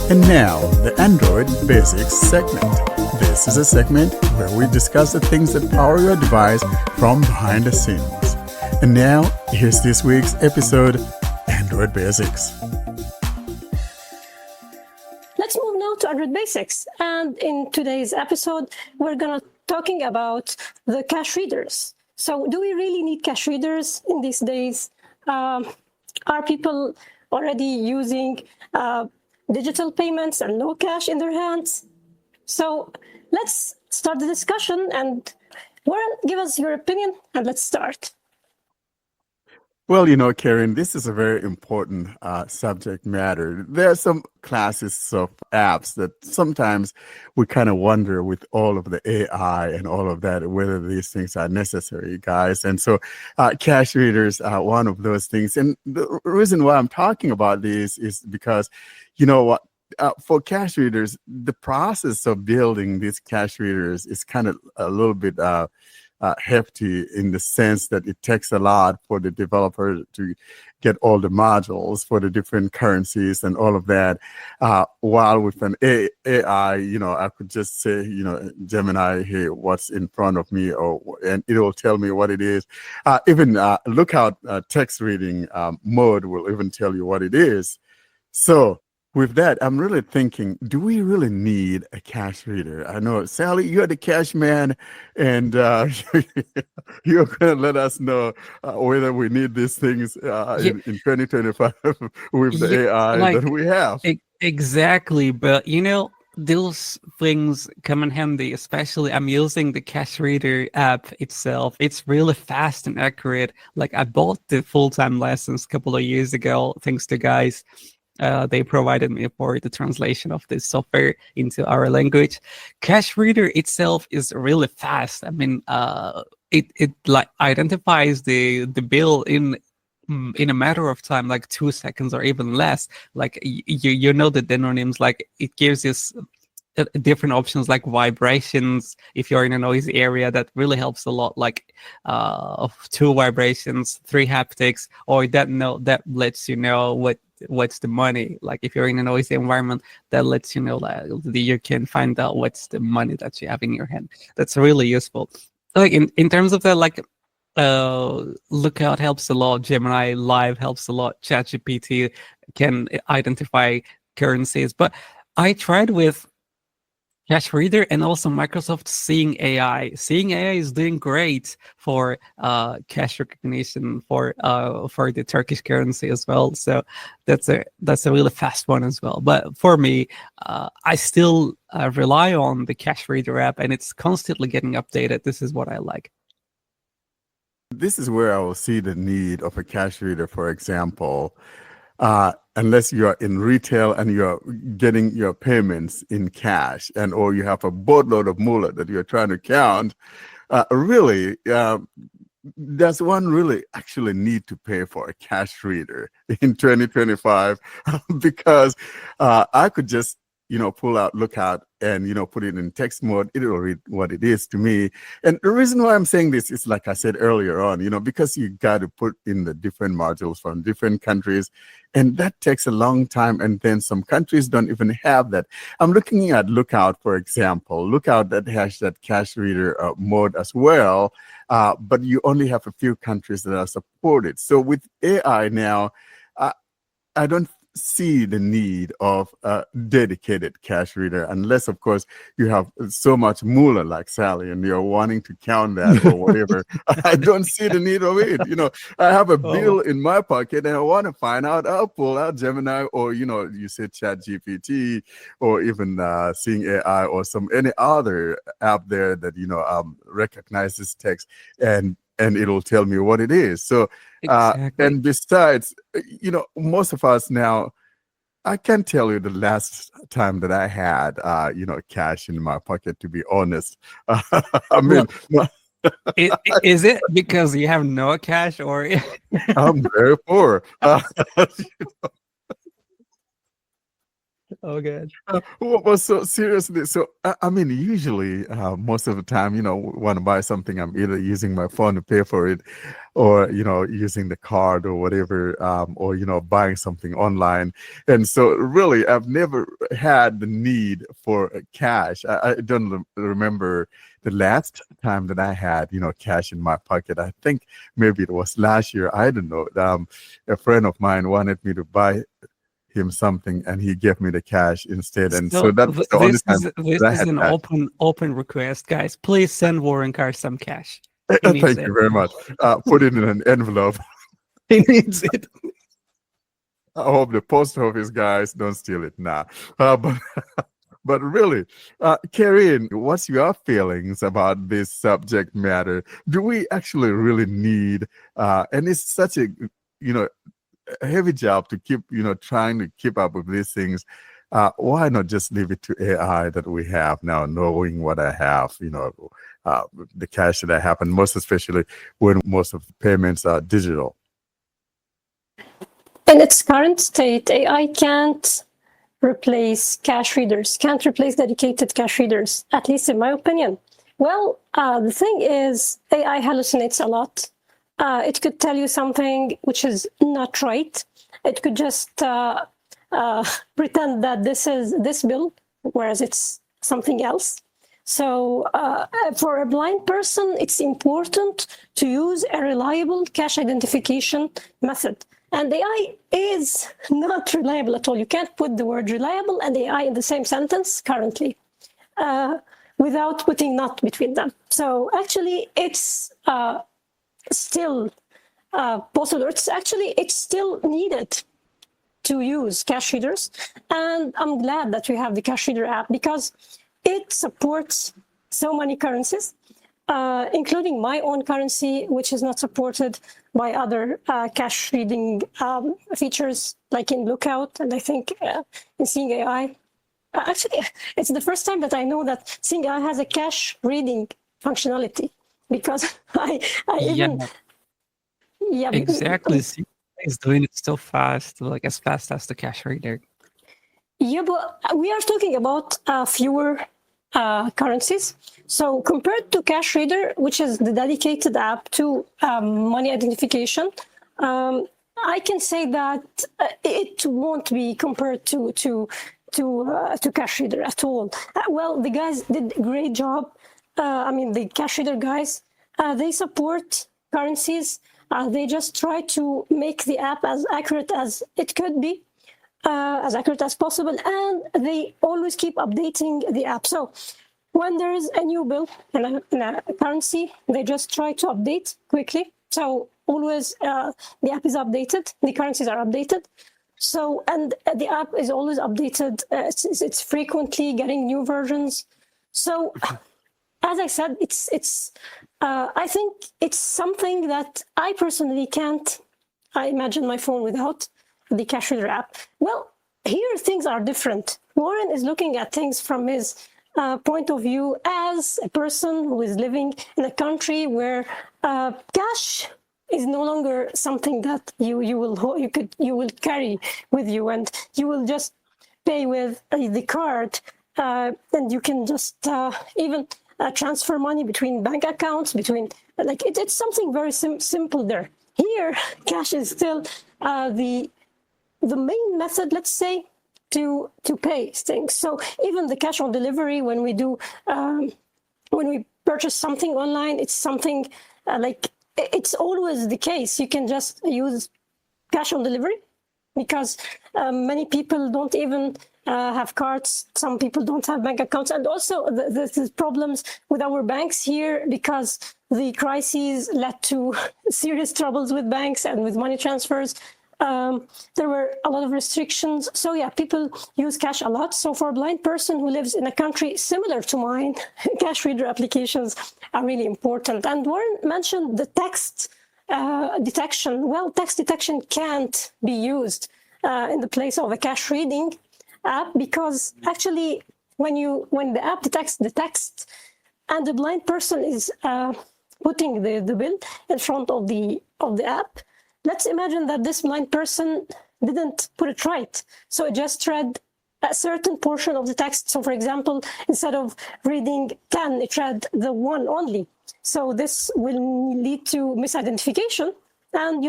And now, the Android Basics segment. This is a segment where we discuss the things that power your device from behind the scenes. And now, here's this week's episode, Android Basics. Let's move now to Android Basics. And in today's episode, we're going to talking about the cache readers. So do we really need cache readers in these days? Are people already using digital payments and no cash in their hands? So let's start the discussion. And Warren, give us your opinion and let's start. Well, Karen, this is a very important subject matter. There are some classes of apps that sometimes we kind of wonder with all of the AI and all of that, whether these things are necessary, guys. And so cache readers are one of those things. And the reason why I'm talking about this is because, for cache readers, the process of building these cache readers is kind of a little bit hefty in the sense that it takes a lot for the developer to get all the modules for the different currencies and all of that. While with an AI, I could just say, Gemini, hey, what's in front of me, and it will tell me what it is. Even Lookout text reading mode will even tell you what it is. So with that, I'm really thinking, do we really need a cache reader? I know, Sally, you're the cache man, and you're going to let us know whether we need these things in 2025 with the AI that we have. Exactly, but those things come in handy, especially I'm using the cache reader app itself. It's really fast and accurate. Like I bought the full-time lessons a couple of years ago, thanks to guys. They provided me for the translation of this software into our language. Cache reader itself is really fast. I mean, it like identifies the bill in a matter of time, like 2 seconds or even less. Like you know the synonyms, like it gives us different options like vibrations if you're in a noisy area. That really helps a lot, like 2 vibrations, 3 haptics, or that lets you know what's the money. Like if you're in a noisy environment, that lets you know that you can find out what's the money that you have in your hand. That's really useful. Like in terms of that, like Lookout helps a lot, Gemini Live helps a lot, ChatGPT can identify currencies. But I tried with Cache Reader and also Microsoft Seeing AI. Seeing AI is doing great for cache recognition for the Turkish currency as well. So that's a really fast one as well. But for me, I still rely on the Cache Reader app, and it's constantly getting updated. This is what I like. This is where I will see the need of a cache reader, for example. Unless you're in retail and you're getting your payments in cash, or you have a boatload of moolah that you're trying to count, really, does one really actually need to pay for a cache reader in 2025? Because I could just pull out Lookout and, put it in text mode. It will read what it is to me. And the reason why I'm saying this is, like I said earlier on, because you got to put in the different modules from different countries, and that takes a long time. And then some countries don't even have that. I'm looking at Lookout, for example. Lookout that has that cache reader mode as well, but you only have a few countries that are supported. So with AI now, I don't see the need of a dedicated cache reader, unless of course you have so much moolah like Sally and you're wanting to count that or whatever. I don't see the need of it. I have a bill in my pocket and I want to find out. I'll pull out Gemini, or you said ChatGPT, or even Seeing AI, or any other app there that recognizes text and it'll tell me what it is. So Exactly. and besides, most of us now, I can't tell you the last time that I had, cash in my pocket, to be honest. I mean, Is it because you have no cash, or I'm very poor. Oh god. Well, so seriously, so I mean, usually, most of the time, want to buy something, I'm either using my phone to pay for it, or using the card or whatever, or buying something online. And so, really, I've never had the need for cash. I don't remember the last time that I had, cash in my pocket. I think maybe it was last year. I don't know. A friend of mine wanted me to buy him something, and he gave me the cash instead. And so that's the only time this that I is had an cash. open request, guys. Please send Warren Carr some cash. He needs Thank it. you very much. Put it in an envelope. He needs it. I hope the post office guys don't steal it now. But really, Karine, what's your feelings about this subject matter? Do we actually really need, and it's such a, a heavy job to keep, trying to keep up with these things. Why not just leave it to AI that we have now, knowing what I have, the cash that I have, and most especially when most of the payments are digital? In its current state, AI can't replace cash readers, can't replace dedicated cash readers, at least in my opinion. Well, the thing is, AI hallucinates a lot. It could tell you something which is not right. It could just pretend that this is this bill, whereas it's something else. So for a blind person, it's important to use a reliable cash identification method. And AI is not reliable at all. You can't put the word reliable and AI in the same sentence currently without putting not between them. So actually, it's still possible. It's still needed to use cash readers. And I'm glad that we have the cash reader app because it supports so many currencies, including my own currency, which is not supported by other cash reading features like in Lookout and I think in Seeing AI. Actually, it's the first time that I know that Seeing AI has a cash reading functionality because I even... Yeah, exactly. Is doing it so fast, like as fast as the cash reader. Yeah, but we are talking about fewer currencies. So compared to Cash Reader, which is the dedicated app to money identification, I can say that it won't be compared to Cash Reader at all. Well, the guys did a great job. The Cash Reader guys, they support currencies. They just try to make the app as accurate as it could be, as accurate as possible, and they always keep updating the app. So when there is a new bill in a currency, they just try to update quickly. So always the app is updated, the currencies are updated. So, and the app is always updated. It's frequently getting new versions. So as I said, I think it's something that I personally can't imagine my phone without the Cash Reader app. Well, here things are different. Warren is looking at things from his point of view as a person who is living in a country where cash is no longer something that you will carry with you, and you will just pay with the card, and you can just even transfer money between bank accounts, it's something very simple there. Here, cash is still the main method, let's say, to pay things. So even the cash on delivery, when we purchase something online, it's something it's always the case. You can just use cash on delivery because many people don't even have cards. Some people don't have bank accounts. And also the problems with our banks here because the crises led to serious troubles with banks and with money transfers. There were a lot of restrictions. So yeah, people use cash a lot. So for a blind person who lives in a country similar to mine, cash reader applications are really important. And Warren mentioned the text detection. Well, text detection can't be used in the place of a cash reading app because actually when the app detects the text and the blind person is putting the bill in front of the app, let's imagine that this blind person didn't put it right. So it just read a certain portion of the text. So, for example, instead of reading 10, it read the 1 only. So this will lead to misidentification, and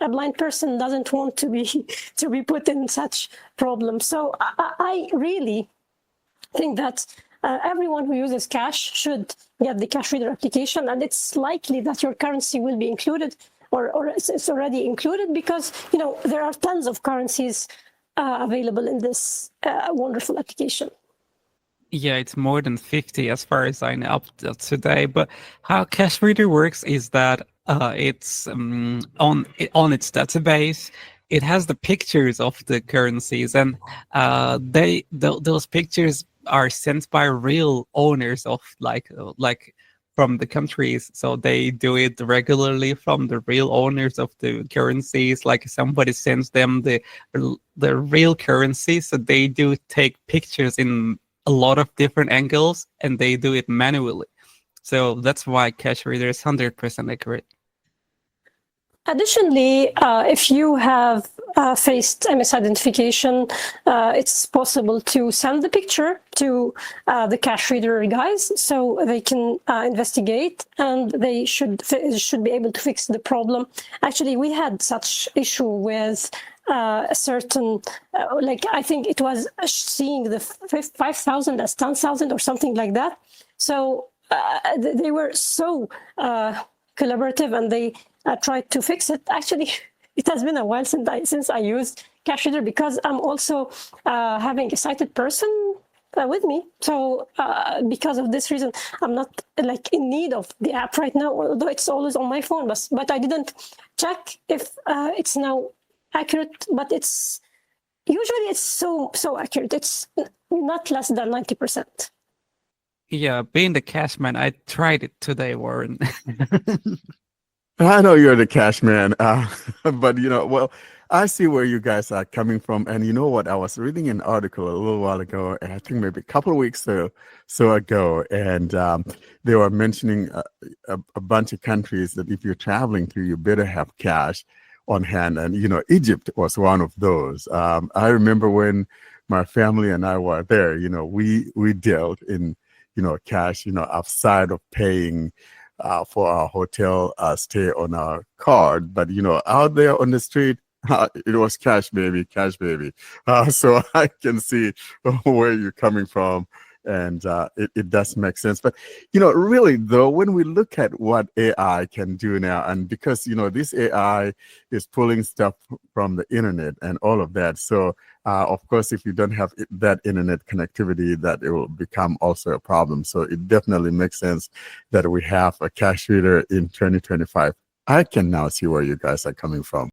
a blind person doesn't want to be put in such problems. So I really think that everyone who uses cash should get the cash reader application, and it's likely that your currency will be included, or it's already included, because there are tons of currencies available in this wonderful application. Yeah, it's more than 50 as far as I know up to today. But how Cash Reader works is that it's on its database. It has the pictures of the currencies, and those pictures are sent by real owners of like from the countries. So they do it regularly from the real owners of the currencies. Like somebody sends them the real currency, so they do take pictures in a lot of different angles, and they do it manually. So that's why Cash Reader is 100% accurate. Additionally, if you have faced misidentification, it's possible to send the picture to the Cash Reader guys, so they can investigate, and they should be able to fix the problem. Actually, we had such issue with a certain, I think it was seeing the 5,000 as 10,000 or something like that. So they were so collaborative, and they tried to fix it. Actually, it has been a while since I used Cash Reader, because I'm also having a sighted person with me. So because of this reason, I'm not in need of the app right now, although it's always on my phone. But I didn't check if it's now accurate. But it's usually so accurate. It's not less than 90%. Yeah, being the cash man, I tried it today, Warren. I know you're the cash man, but well, I see where you guys are coming from. And you know what? I was reading an article a little while ago, and I think maybe a couple of weeks or so ago, and they were mentioning a bunch of countries that if you're traveling to, you better have cash on hand. And Egypt was one of those. I remember when my family and I were there, we dealt in cash, outside of paying for our hotel stay on our card. But out there on the street, it was cash baby. So I can see where you're coming from, and it does make sense. But really though, when we look at what AI can do now, and because this AI is pulling stuff from the internet and all of that, so of course, if you don't have that internet connectivity, that it will become also a problem. So it definitely makes sense that we have a cash reader in 2025. I can now see where you guys are coming from.